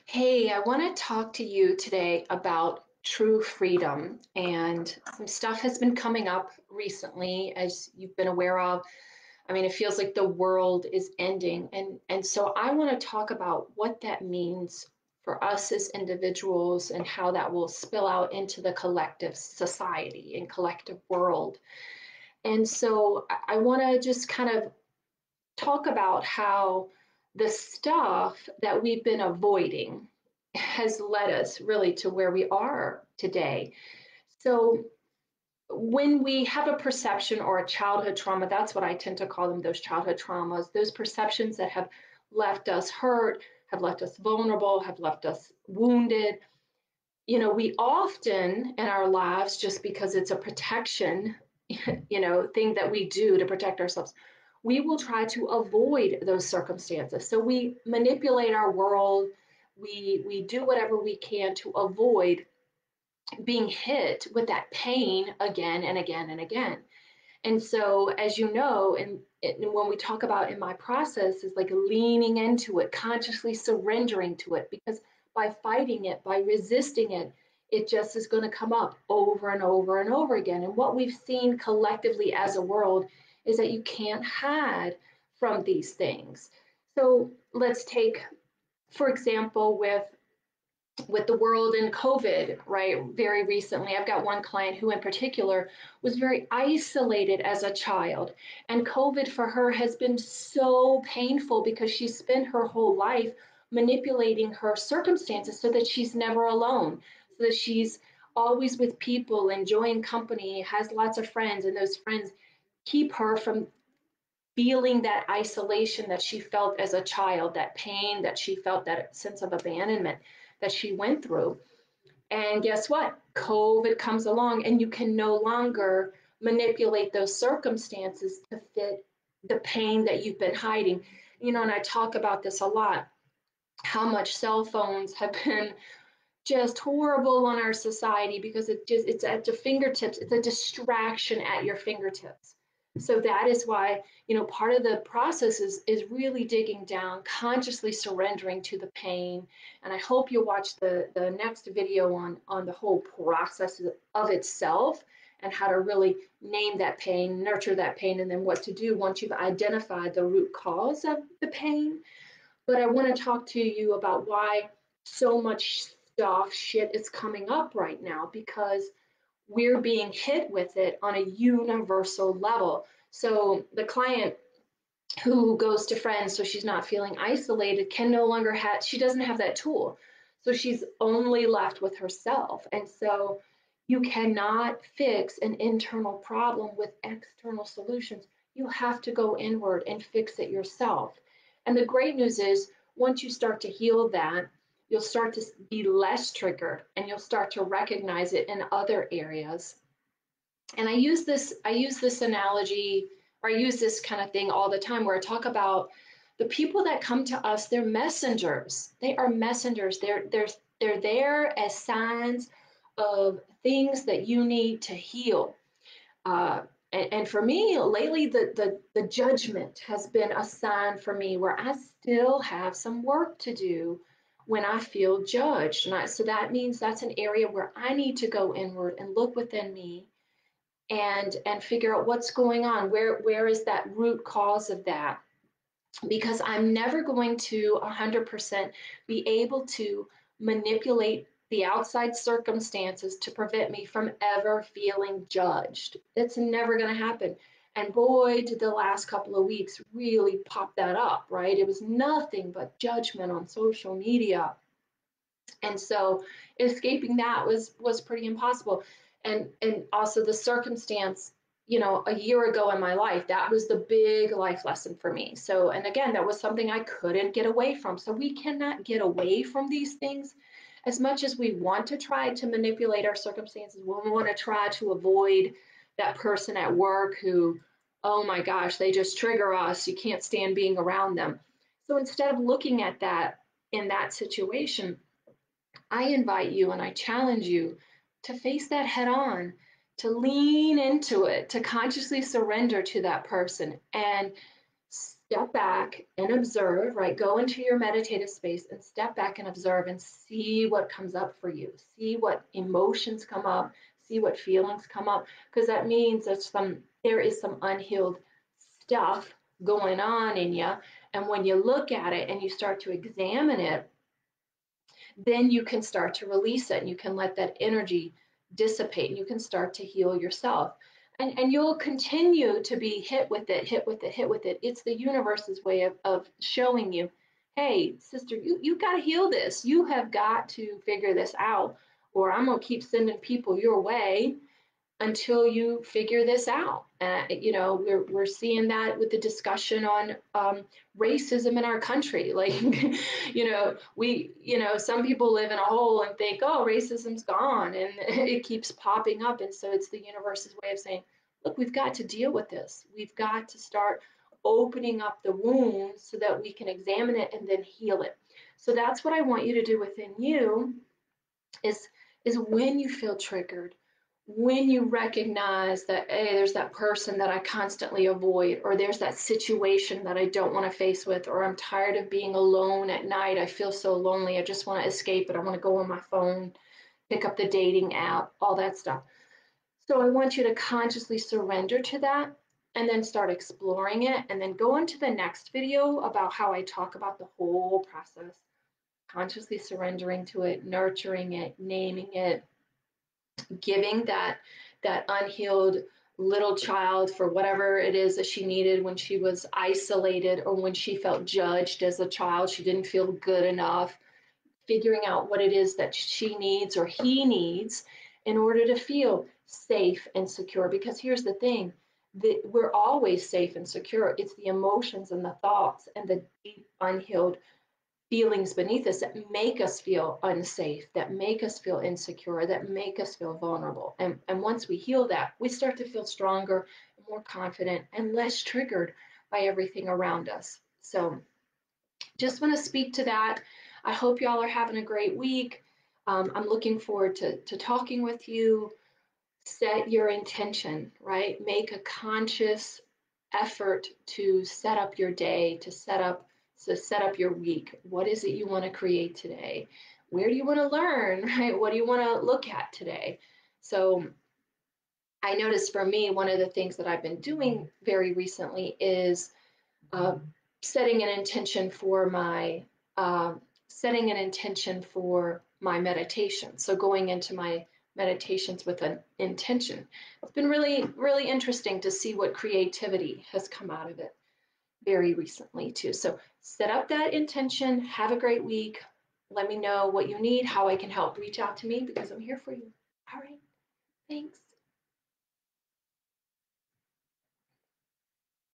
Hey, I want to talk to you today about true freedom. And some stuff has been coming up recently, as you've been aware of. I mean, it feels like the world is ending. And so I want to talk about what that means for us as individuals and how that will spill out into the collective society and collective world. And so I want to just kind of talk about how the stuff that we've been avoiding has led us really to where we are today. So, when we have a perception or a childhood trauma, that's what I tend to call them, those childhood traumas, those perceptions that have left us hurt, have left us vulnerable, have left us wounded. We often in our lives, just because it's a protection, thing that we do to protect ourselves, we will try to avoid those circumstances. So we manipulate our world. We do whatever we can to avoid being hit with that pain again and again and again. And so, as you know, and when we talk about in my process, is like leaning into it, consciously surrendering to it, because by fighting it, by resisting it, it just is going to come up over and over and over again. And what we've seen collectively as a world is that you can't hide from these things. So let's take, for example, with the world and COVID, right? Very recently, I've got one client who, in particular, was very isolated as a child. And COVID for her has been so painful because she spent her whole life manipulating her circumstances so that she's never alone, so that she's always with people, enjoying company, has lots of friends, and those friends keep her from feeling that isolation that she felt as a child, that pain that she felt, that sense of abandonment that she went through. And guess what? COVID comes along, and you can no longer manipulate those circumstances to fit the pain that you've been hiding. And I talk about this a lot, how much cell phones have been just horrible on our society because it's at your fingertips. It's a distraction at your fingertips. So that is why, part of the process is really digging down, consciously surrendering to the pain. And I hope you watch the next video on the whole process of itself and how to really name that pain, nurture that pain, and then what to do once you've identified the root cause of the pain. But I want to talk to you about why so much shit is coming up right now, because we're being hit with it on a universal level. So the client who goes to friends so she's not feeling isolated can no longer she doesn't have that tool. So she's only left with herself. And so you cannot fix an internal problem with external solutions. You have to go inward and fix it yourself. And the great news is, once you start to heal that, you'll start to be less triggered and you'll start to recognize it in other areas. And I use this analogy, or I use this kind of thing all the time, where I talk about the people that come to us. They're messengers. They are messengers. They're there as signs of things that you need to heal. uh, and for me lately, the judgment has been a sign for me where I still have some work to do when I feel judged. So that means that's an area where I need to go inward and look within me and figure out what's going on. Where is that root cause of that? Because I'm never going to 100% be able to manipulate the outside circumstances to prevent me from ever feeling judged. It's never going to happen. And boy, did the last couple of weeks really pop that up, right? It was nothing but judgment on social media. And so escaping that was pretty impossible. And also the circumstance, a year ago in my life, that was the big life lesson for me. So, and again, that was something I couldn't get away from. So we cannot get away from these things as much as we want to try to manipulate our circumstances. When we want to try to avoid that person at work who, oh my gosh, they just trigger us, you can't stand being around them. So instead of looking at that in that situation, I invite you and I challenge you to face that head on, to lean into it, to consciously surrender to that person and step back and observe, right? Go into your meditative space and step back and observe and see what comes up for you. See what emotions come up, see what feelings come up, because that means there is some unhealed stuff going on in you. And when you look at it and you start to examine it, then you can start to release it and you can let that energy dissipate and you can start to heal yourself. And you'll continue to be hit with it, hit with it, hit with it. It's the universe's way of showing you, hey, sister, you got to heal this. You have got to figure this out, or I'm going to keep sending people your way until you figure this out. We're seeing that with the discussion on racism in our country. Like, some people live in a hole and think, oh, racism's gone, and it keeps popping up. And so it's the universe's way of saying, look, we've got to deal with this. We've got to start opening up the wounds so that we can examine it and then heal it. So that's what I want you to do within you is when you feel triggered, when you recognize that, hey, there's that person that I constantly avoid, or there's that situation that I don't want to face with, or I'm tired of being alone at night. I feel so lonely. I just want to escape it. I want to go on my phone, pick up the dating app, all that stuff. So I want you to consciously surrender to that and then start exploring it, and then go into the next video about how I talk about the whole process, consciously surrendering to it, nurturing it, naming it, giving that unhealed little child for whatever it is that she needed when she was isolated or when she felt judged as a child, she didn't feel good enough, figuring out what it is that she needs or he needs in order to feel safe and secure. Because here's the thing, that we're always safe and secure. It's the emotions and the thoughts and the deep unhealed feelings beneath us that make us feel unsafe, that make us feel insecure, that make us feel vulnerable. And once we heal that, we start to feel stronger, more confident, and less triggered by everything around us. So just want to speak to that. I hope y'all are having a great week. I'm looking forward to talking with you. Set your intention, right? Make a conscious effort to set up your day, to set up your week. What is it you want to create today? Where do you want to learn, right? What do you want to look at today? So I noticed for me, one of the things that I've been doing very recently is uh, setting an intention for my uh, setting an intention for my meditation. So going into my meditations with an intention. It's been really, really interesting to see what creativity has come out of it very recently too. So set up that intention. Have a great week. Let me know what you need, how I can help. Reach out to me because I'm here for you. All right. Thanks.